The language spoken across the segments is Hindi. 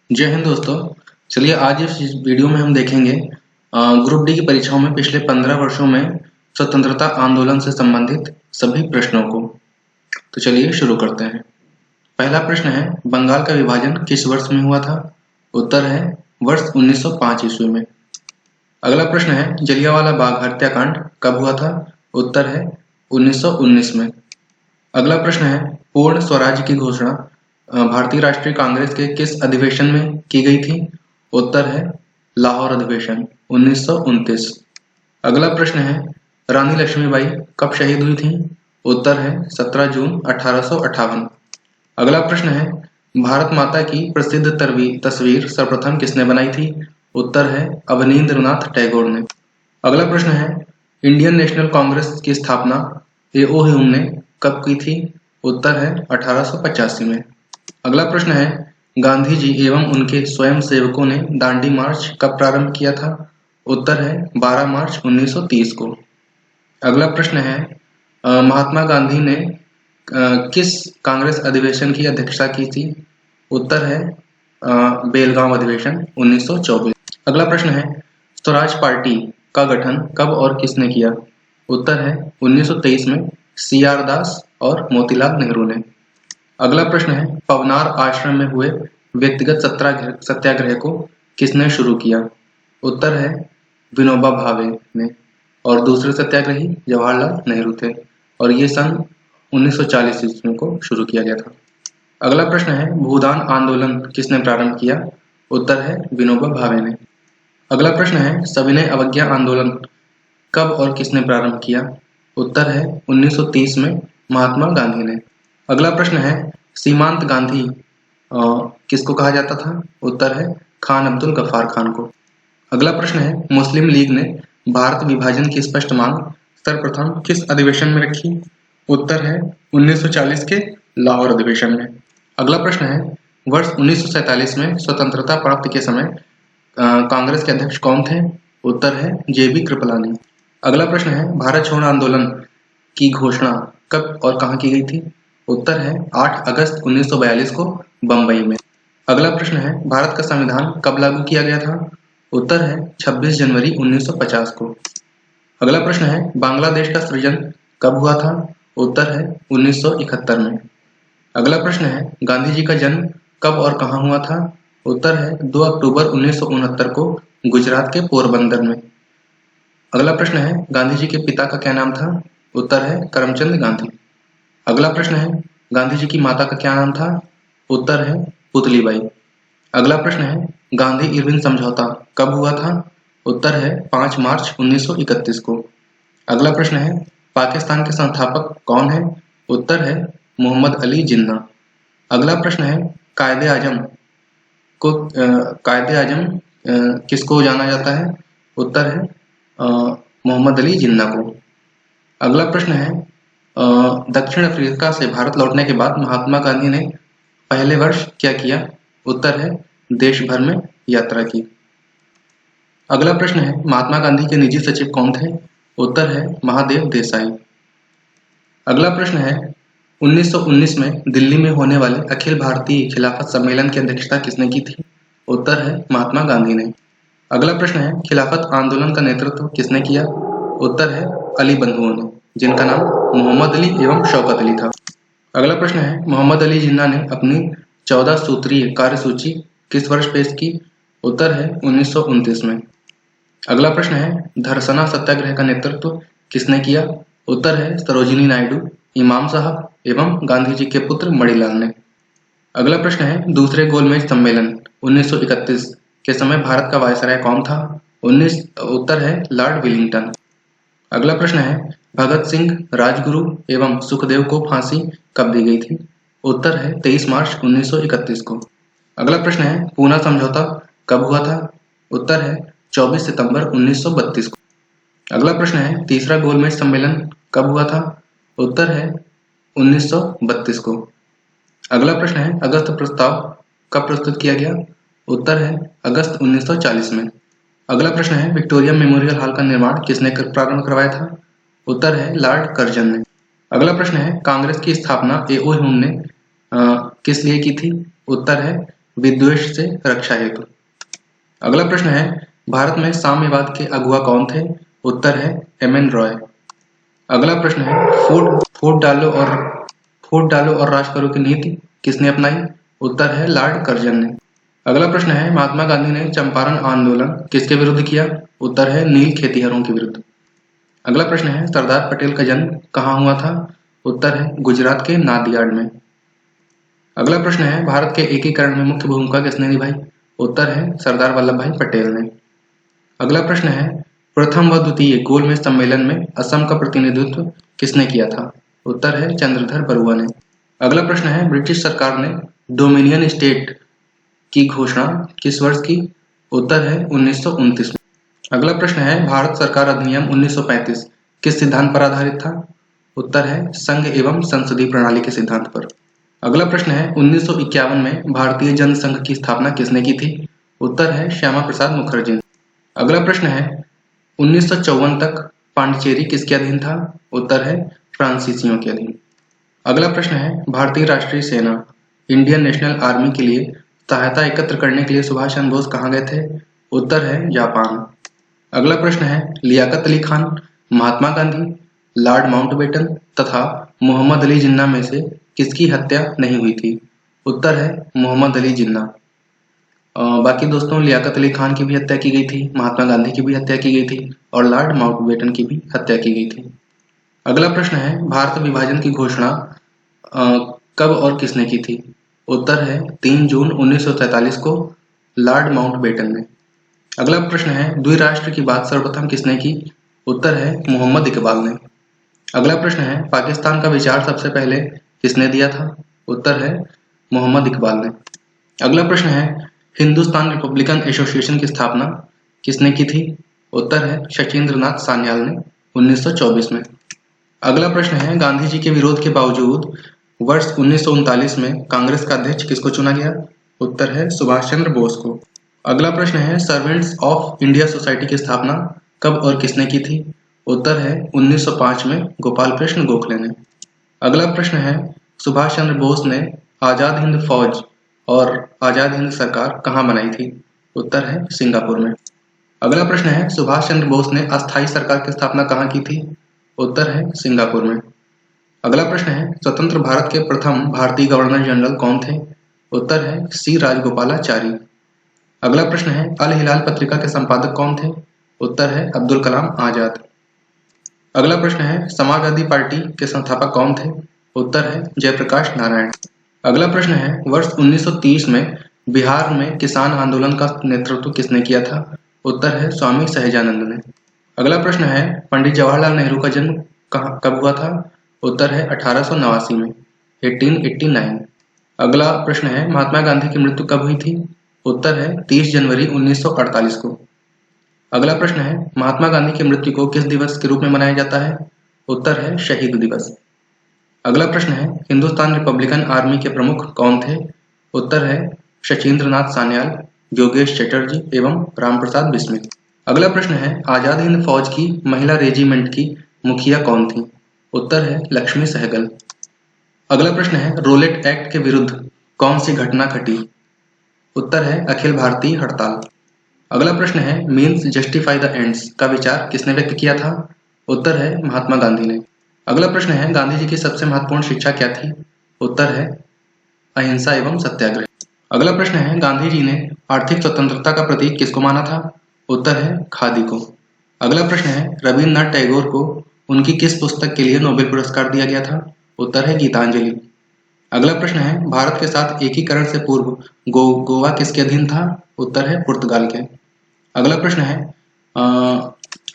जय हिंद दोस्तों। चलिए आज इस वीडियो में हम देखेंगे ग्रुप डी की परीक्षाओं में पिछले 15 वर्षों में स्वतंत्रता आंदोलन से संबंधित सभी प्रश्नों को। तो चलिए शुरू करते हैं। पहला प्रश्न है, बंगाल का विभाजन किस वर्ष में हुआ था? उत्तर है वर्ष 1905 ईस्वी में। अगला प्रश्न है, जलियांवाला बाग हत्याकांड कब हुआ था? उत्तर है 1919 में। अगला प्रश्न है, पूर्ण स्वराज की घोषणा भारतीय राष्ट्रीय कांग्रेस के किस अधिवेशन में की गई थी? उत्तर है लाहौर अधिवेशन 1929। अगला प्रश्न है, रानी लक्ष्मीबाई कब शहीद हुई थी? उत्तर है 17 जून 1858। अगला प्रश्न है, भारत माता की प्रसिद्ध तस्वीर सर्वप्रथम किसने बनाई थी? उत्तर है अवनींद्रनाथ टैगोर ने। अगला प्रश्न है, इंडियन नेशनल कांग्रेस की स्थापना ए.ओ. ह्यूम ने कब की थी? उत्तर है 1885 में। अगला प्रश्न है, गांधी जी एवं उनके स्वयं सेवकों ने दांडी मार्च कब प्रारंभ किया था? उत्तर है 12 मार्च 1930 को। अगला प्रश्न है, महात्मा गांधी ने किस कांग्रेस अधिवेशन की अध्यक्षता की थी? उत्तर है बेलगांव अधिवेशन 1924। अगला प्रश्न है, स्वराज पार्टी का गठन कब और किसने किया? उत्तर है 1923 में सी.आर. दास और मोतीलाल नेहरू ने। अगला प्रश्न है, पवनार आश्रम में हुए व्यक्तिगत सत्याग्रह को किसने शुरू किया? उत्तर है विनोबा भावे ने और दूसरे सत्याग्रही जवाहरलाल नेहरू थे और ये सन 1940 ईस्वी को शुरू किया गया था। अगला प्रश्न है, भूदान आंदोलन किसने प्रारंभ किया? उत्तर है विनोबा भावे ने। अगला प्रश्न है, सविनय अवज्ञा आंदोलन कब और किसने प्रारंभ किया? उत्तर है 1930 में महात्मा गांधी ने। अगला प्रश्न है, सीमांत गांधी किसको कहा जाता था? उत्तर है खान अब्दुल गफ्फार खान को। अगला प्रश्न है, मुस्लिम लीग ने भारत विभाजन की स्पष्ट मांग सर्वप्रथम किस अधिवेशन में रखी? उत्तर है 1940 के लाहौर अधिवेशन में। अगला प्रश्न है, वर्ष 1947 में स्वतंत्रता प्राप्ति के समय कांग्रेस के अध्यक्ष कौन थे? उत्तर है जे.बी. कृपलानी। अगला प्रश्न है, भारत छोड़ो आंदोलन की घोषणा कब और कहाँ की गई थी? उत्तर है 8 अगस्त 1942 को बंबई में। अगला प्रश्न है, भारत का संविधान कब लागू किया गया था? उत्तर है 26 जनवरी 1950 को। अगला प्रश्न है, बांग्लादेश का सृजन कब हुआ था? उत्तर है 1971 में। अगला प्रश्न है, गांधी जी का जन्म कब और कहाँ हुआ था? उत्तर है 2 अक्टूबर 1969 को गुजरात के पोरबंदर में। अगला प्रश्न है, गांधी जी के पिता का क्या नाम था? उत्तर है करमचंद गांधी। अगला प्रश्न है, गांधी जी की माता का क्या नाम था? उत्तर है पुतलीबाई। अगला प्रश्न है, गांधी इरविन समझौता कब हुआ था? उत्तर है 5 मार्च 1931 को। अगला प्रश्न है, पाकिस्तान के संस्थापक कौन है? उत्तर है मोहम्मद अली जिन्ना। अगला प्रश्न है, कायदे आजम किसको जाना जाता है? उत्तर है मोहम्मद अली जिन्ना को। अगला प्रश्न है, दक्षिण अफ्रीका से भारत लौटने के बाद महात्मा गांधी ने पहले वर्ष क्या किया? उत्तर है देश भर में यात्रा की। अगला प्रश्न है, महात्मा गांधी के निजी सचिव कौन थे? उत्तर है महादेव देसाई। अगला प्रश्न है, 1919 में दिल्ली में होने वाले अखिल भारतीय खिलाफत सम्मेलन की अध्यक्षता किसने की थी? उत्तर है महात्मा गांधी ने। अगला प्रश्न है, खिलाफत आंदोलन का नेतृत्व किसने किया? उत्तर है अली बंधुओं ने, जिनका नाम मोहम्मद अली एवं शौकत अली था। अगला प्रश्न है, मोहम्मद अली जिन्ना ने अपनी 14 सूत्रीय कार्यसूची किस वर्ष पेश की? उत्तर है 1929 में। अगला प्रश्न है, धरसना सत्याग्रह का नेतृत्व किसने किया? उत्तर है सरोजिनी नायडू, इमाम साहब एवं गांधी जी के पुत्र मणिलाल ने। अगला प्रश्न है, दूसरे गोलमेज सम्मेलन 1931 के समय भारत का वायसराय कौन था? उत्तर है लॉर्ड विलिंगटन। अगला प्रश्न है, भगत सिंह, राजगुरु एवं सुखदेव को फांसी कब दी गई थी? उत्तर है 23 मार्च 1931 को। अगला प्रश्न है, पूना समझौता कब हुआ था? उत्तर है 24 सितंबर 1932 को। अगला प्रश्न है, तीसरा गोलमेज सम्मेलन कब हुआ था? उत्तर है 1932 को। अगला प्रश्न है, अगस्त प्रस्ताव कब प्रस्तुत किया गया? उत्तर है अगस्त 1940 में। अगला प्रश्न है, विक्टोरिया मेमोरियल हॉल का निर्माण किसने प्रारंभ करवाया था? उत्तर है लॉर्ड कर्जन ने। अगला प्रश्न है, कांग्रेस की स्थापना ए.ओ. ह्यूम ने किस लिए की थी? उत्तर है विद्वेष से रक्षा हेतु। अगला प्रश्न है, भारत में साम्यवाद के अगुवा कौन थे? उत्तर है एम.एन. रॉय। अगला प्रश्न है, फूट डालो और राज करो की नीति किसने अपनाई? उत्तर है लॉर्ड कर्जन ने। अगला प्रश्न है, महात्मा गांधी ने चंपारण आंदोलन किसके विरुद्ध किया? उत्तर है नील खेतिहरों के विरुद्ध। अगला प्रश्न है, सरदार पटेल का जन्म कहाँ हुआ था? उत्तर है गुजरात के नादियाड में। अगला प्रश्न है, भारत के एकीकरण में मुख्य भूमिका किसने निभाई? उत्तर है सरदार वल्लभ भाई पटेल ने। अगला प्रश्न है, प्रथम व द्वितीय गोलमेज सम्मेलन में असम का प्रतिनिधित्व किसने किया था? उत्तर है चंद्रधर बरुआ ने। अगला प्रश्न है, ब्रिटिश सरकार ने डोमिनियन स्टेट की घोषणा किस वर्ष की? उत्तर है 1929 में। अगला प्रश्न है, भारत सरकार अधिनियम 1935 किस सिद्धांत पर आधारित था? उत्तर है संघ एवं संसदीय प्रणाली के सिद्धांत पर। अगला प्रश्न है, 1951 में भारतीय जनसंघ की स्थापना किसने की थी? उत्तर है श्यामा प्रसाद मुखर्जी ने। अगला प्रश्न है, 1954 तक पांडिचेरी किसके अधीन था? उत्तर है फ्रांसीसियों के अधीन। अगला प्रश्न है, भारतीय राष्ट्रीय सेना इंडियन नेशनल आर्मी के लिए सहायता एकत्र करने के लिए सुभाष चंद्र बोस कहाँ गए थे? उत्तर है जापान। अगला प्रश्न है, लियाकत अली खान, महात्मा गांधी, लॉर्ड माउंटबेटन तथा मोहम्मद अली जिन्ना में से किसकी हत्या नहीं हुई थी? उत्तर है मोहम्मद अली जिन्ना। बाकी दोस्तों, लियाकत अली खान की भी हत्या की गई थी, महात्मा गांधी की भी हत्या की गई थी और लॉर्ड माउंटबेटन की भी हत्या की गई थी। अगला प्रश्न है, भारत विभाजन की घोषणा कब और किसने की थी? उत्तर है 3 जून 1943 को लॉर्ड माउंटबेटन ने। अगला प्रश्न है, द्विराष्ट्र की बात सर्वप्रथम किसने की? उत्तर है मोहम्मद इकबाल ने। अगला प्रश्न है, पाकिस्तान का विचार सबसे पहले किसने दिया था? उत्तर है मोहम्मद इकबाल ने। अगला प्रश्न है, हिंदुस्तान रिपब्लिकन एसोसिएशन की स्थापना किसने की थी? उत्तर है शचीन्द्र नाथ सान्याल ने 1924 में। अगला प्रश्न है, गांधी जी के विरोध के बावजूद वर्ष 1939 में कांग्रेस का अध्यक्ष किसको चुना गया? उत्तर है सुभाष चंद्र बोस को। अगला प्रश्न है, सर्वेंट्स ऑफ इंडिया सोसाइटी की स्थापना कब और किसने की थी? उत्तर है 1905 में गोपाल कृष्ण गोखले ने। अगला प्रश्न है, सुभाष चंद्र बोस ने आजाद हिंद फौज और आजाद हिंद सरकार कहाँ बनाई थी? उत्तर है सिंगापुर में। अगला प्रश्न है, सुभाष चंद्र बोस ने अस्थायी सरकार की स्थापना कहाँ की थी? उत्तर है सिंगापुर में। अगला प्रश्न है, स्वतंत्र भारत के प्रथम भारतीय गवर्नर जनरल कौन थे? उत्तर है सी राजगोपालाचारी। अगला प्रश्न है, अल हिलाल पत्रिका के संपादक कौन थे? उत्तर है अब्दुल कलाम आजाद। अगला प्रश्न है, समाजवादी पार्टी के संस्थापक कौन थे? उत्तर है जयप्रकाश नारायण। अगला प्रश्न है, वर्ष 1930 में बिहार में किसान आंदोलन का नेतृत्व किसने किया था? उत्तर है स्वामी सहजानंद ने। अगला प्रश्न है, पंडित जवाहरलाल नेहरू का जन्म कब हुआ था? उत्तर है 1889 में, 1889। अगला प्रश्न है, महात्मा गांधी की मृत्यु कब हुई थी? उत्तर है 30 जनवरी 1948 को। अगला प्रश्न है, महात्मा गांधी की मृत्यु को किस दिवस के रूप में मनाया जाता है? उत्तर है शहीद दिवस। अगला प्रश्न है, हिंदुस्तान रिपब्लिकन आर्मी के प्रमुख कौन थे? उत्तर है शचीन्द्र नाथ सान्याल, योगेश चटर्जी एवं रामप्रसाद बिस्मिल। अगला प्रश्न है, आजाद हिंद फौज की महिला रेजिमेंट की मुखिया कौन थी? उत्तर है लक्ष्मी सहगल। अगला प्रश्न है, रोलेट एक्ट के विरुद्ध कौन सी घटना घटी? उत्तर है अखिल भारतीय हड़ताल। अगला प्रश्न है, मीन्स जस्टिफाई द एंड्स का विचार किसने व्यक्त किया था? उत्तर है महात्मा गांधी ने। अगला प्रश्न है, गांधी जी की सबसे महत्वपूर्ण शिक्षा क्या थी? उत्तर है अहिंसा एवं सत्याग्रह। अगला प्रश्न है, गांधी जी ने आर्थिक स्वतंत्रता का प्रतीक किसको माना था? उत्तर है खादी को। अगला प्रश्न है, रविन्द्रनाथ टैगोर को उनकी किस पुस्तक के लिए नोबेल पुरस्कार दिया गया था? उत्तर है गीतांजलि। अगला प्रश्न है, भारत के साथ एकीकरण से पूर्व गोवा किसके अधीन था? उत्तर है पुर्तगाल के। अगला प्रश्न है,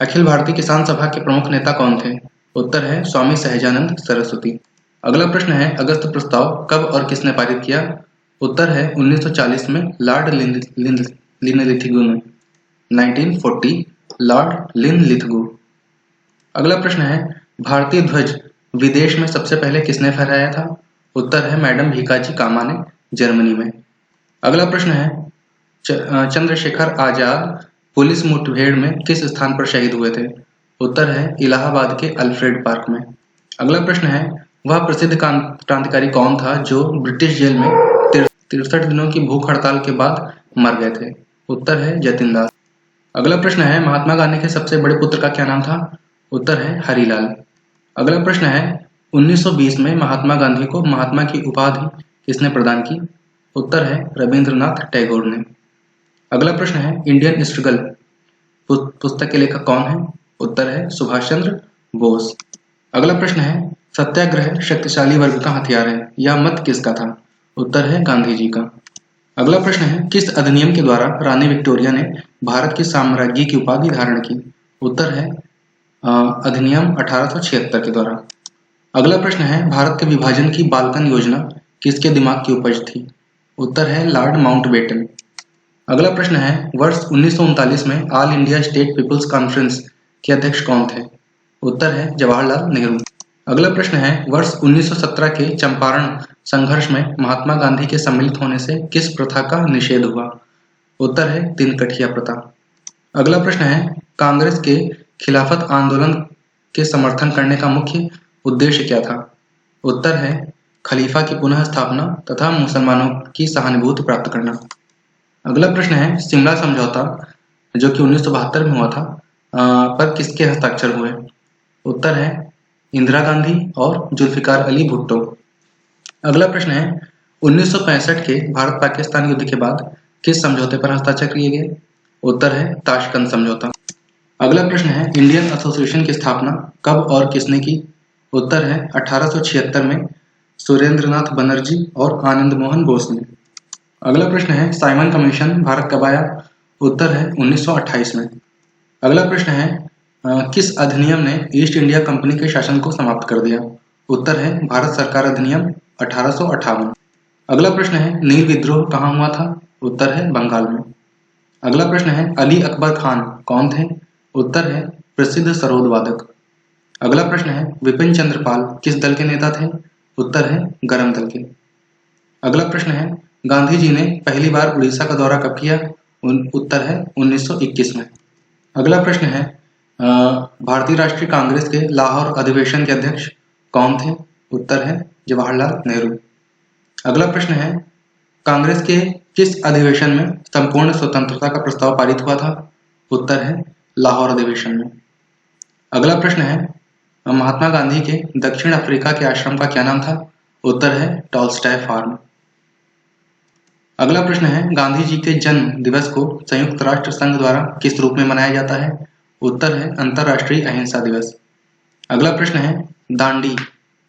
अखिल भारतीय किसान सभा के प्रमुख नेता कौन थे? उत्तर है स्वामी सहजानंद सरस्वती। अगला प्रश्न है, अगस्त प्रस्ताव कब और किसने पारित किया? उत्तर है 1940 में लॉर्ड लिनलिथगो ने। 1940 लॉर्ड लिनलिथगो। अगला प्रश्न है, भारतीय ध्वज विदेश में सबसे पहले किसने फहराया था? उत्तर है मैडम भीकाजी कामा ने, जर्मनी में। अगला प्रश्न है, चंद्रशेखर आजाद पुलिस मुठभेड़ में किस स्थान पर शहीद हुए थे? उत्तर है इलाहाबाद के अल्फ्रेड पार्क में। अगला प्रश्न है, वह प्रसिद्ध क्रांतिकारी कौन था जो ब्रिटिश जेल में 63 दिनों की भूख हड़ताल के बाद मर गए थे? उत्तर है जतिन दास। अगला प्रश्न है महात्मा गांधी के सबसे बड़े पुत्र का क्या नाम था? उत्तर है हरिलाल। अगला प्रश्न है 1920 में महात्मा गांधी को महात्मा की उपाधि किसने प्रदान की? उत्तर है रविंद्रनाथ टैगोर ने। अगला प्रश्न है इंडियन स्ट्रगल पुस्तक के लेखक कौन है? उत्तर है सुभाष चंद्र बोस। अगला प्रश्न है सत्याग्रह शक्तिशाली वर्ग का हथियार है, यह मत किसका था? उत्तर है गांधी जी का। अगला प्रश्न है किस अधिनियम के द्वारा रानी विक्टोरिया ने भारत की साम्राज्ञी की उपाधि धारण की? उत्तर है अधिनियम 1876 के द्वारा। अगला प्रश्न है भारत के विभाजन की बाल्कन योजना किसके दिमाग की उपज थी? उत्तर है लॉर्ड माउंटबेटन। अगला प्रश्न है वर्ष 1939 में all India state people's conference के अध्यक्ष कौन थे? उत्तर है जवाहरलाल नेहरू। अगला प्रश्न है वर्ष 1917 के चंपारण संघर्ष में महात्मा गांधी के सम्मिलित होने से किस प्रथा का निषेध हुआ? उत्तर है तिनकठिया प्रथा। अगला प्रश्न है कांग्रेस के खिलाफत आंदोलन के समर्थन करने का मुख्य उद्देश्य क्या था? उत्तर है खलीफा की पुनः स्थापना तथा मुसलमानों की सहानुभूति प्राप्त करना। अगला प्रश्न है शिमला समझौता जो कि 1972 में हुआ था पर किसके हस्ताक्षर हुए? उत्तर है इंदिरा गांधी और जुल्फिकार अली भुट्टो। अगला प्रश्न है 1965 के भारत पाकिस्तान युद्ध के बाद किस समझौते पर हस्ताक्षर किए गए? उत्तर है ताशकंद समझौता। अगला प्रश्न है इंडियन एसोसिएशन की स्थापना कब और किसने की? उत्तर है 1876 में सुरेंद्रनाथ बनर्जी और आनंद मोहन बोस ने। अगला प्रश्न है साइमन कमीशन भारत कब आया? उत्तर है 1928 में। अगला प्रश्न है किस अधिनियम ने ईस्ट इंडिया कंपनी के शासन को समाप्त कर दिया? उत्तर है भारत सरकार अधिनियम 1858। अगला प्रश्न है नील विद्रोह कहाँ हुआ था? उत्तर है बंगाल में। अगला प्रश्न है अली अकबर खान कौन थे? उत्तर है प्रसिद्ध सरोद वादक। अगला प्रश्न है विपिन चंद्र पाल किस दल के नेता थे? उत्तर है गरम दल के। अगला प्रश्न है गांधी जी ने पहली बार उड़ीसा का दौरा कब किया? उत्तर है 1921 में। अगला प्रश्न है भारतीय राष्ट्रीय कांग्रेस के लाहौर अधिवेशन के अध्यक्ष कौन थे? उत्तर है जवाहरलाल नेहरू। अगला प्रश्न है कांग्रेस के किस अधिवेशन में संपूर्ण स्वतंत्रता का प्रस्ताव पारित हुआ था? उत्तर है लाहौर अधिवेशन में। अगला प्रश्न है महात्मा गांधी के दक्षिण अफ्रीका के आश्रम का क्या नाम था? उत्तर है टॉलस्टॉय फार्म। अगला प्रश्न है गांधी जी के जन्म दिवस को संयुक्त राष्ट्र संघ द्वारा किस रूप में मनाया जाता है? उत्तर है अंतरराष्ट्रीय अहिंसा दिवस। अगला प्रश्न है दांडी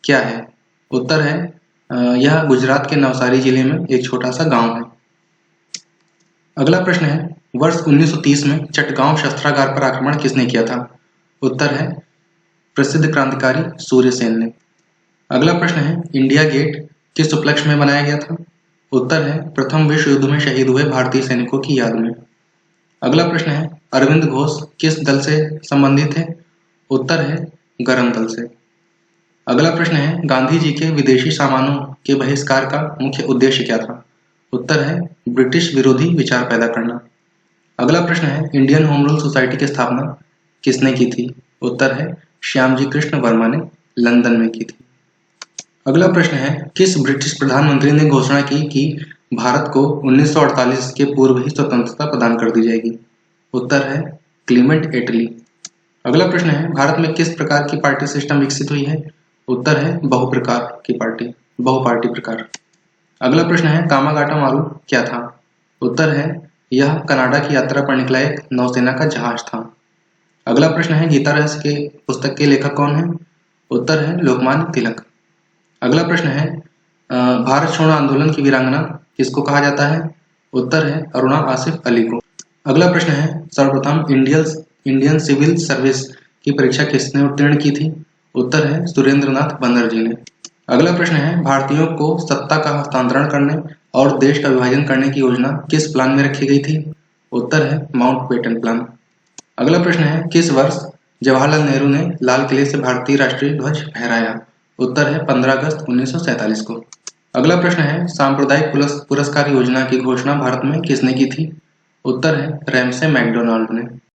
क्या है? उत्तर है यह गुजरात के नवसारी जिले में एक छोटा सा गांव है। अगला प्रश्न है वर्ष 1930 में चटगांव शस्त्रागार पर आक्रमण किसने किया था? उत्तर है प्रसिद्ध क्रांतिकारी सूर्यसेन ने। अगला प्रश्न है इंडिया गेट किस उपलक्ष्य में बनाया गया था? उत्तर है प्रथम विश्व युद्ध में शहीद हुए भारतीय सैनिकों की याद में। अगला प्रश्न है अरविंद घोष किस दल से संबंधित है? उत्तर है गरम दल से। अगला प्रश्न है गांधी जी के विदेशी सामानों के बहिष्कार का मुख्य उद्देश्य क्या था? उत्तर है ब्रिटिश विरोधी विचार पैदा करना। अगला प्रश्न है इंडियन होम रूल सोसाइटी की स्थापना किसने की थी? उत्तर है श्यामजी कृष्ण वर्मा ने लंदन में की थी। अगला प्रश्न है किस ब्रिटिश प्रधानमंत्री ने घोषणा की कि भारत को 1948 के पूर्व ही स्वतंत्रता प्रदान कर दी जाएगी? उत्तर है क्लीमेंट एटली। अगला प्रश्न है भारत में किस प्रकार की पार्टी सिस्टम विकसित हुई है? उत्तर है बहुप्रकार की पार्टी, बहुपार्टी प्रकार। अगला प्रश्न है कामागाटा मारू क्या था? उत्तर है यह कनाडा की यात्रा पर निकला एक नौसेना का जहाज था। अगला प्रश्न है गीता रहस्य के पुस्तक के लेखक कौन है? उत्तर है लोकमान्य तिलक। अगला प्रश्न है भारत छोड़ो आंदोलन की वीरांगना किसको कहा जाता है? उत्तर है अरुणा आसिफ अली को। अगला प्रश्न है सर्वप्रथम इंडियन सिविल सर्विस की परीक्षा किसने उत्तीर्ण की थी? उत्तर है सुरेंद्रनाथ बनर्जी ने। अगला प्रश्न है भारतीयों को सत्ता का हस्तांतरण करने और देश का विभाजन करने की योजना किस प्लान में रखी गई थी? उत्तर है माउंटबेटन प्लान। अगला प्रश्न है किस वर्ष जवाहरलाल नेहरू ने लाल किले से भारतीय राष्ट्रीय ध्वज फहराया? उत्तर है 15 अगस्त 1947 को। अगला प्रश्न है सांप्रदायिक पुरस्कार योजना की घोषणा भारत में किसने की थी? उत्तर है रैमसे मैकडोनाल्ड ने।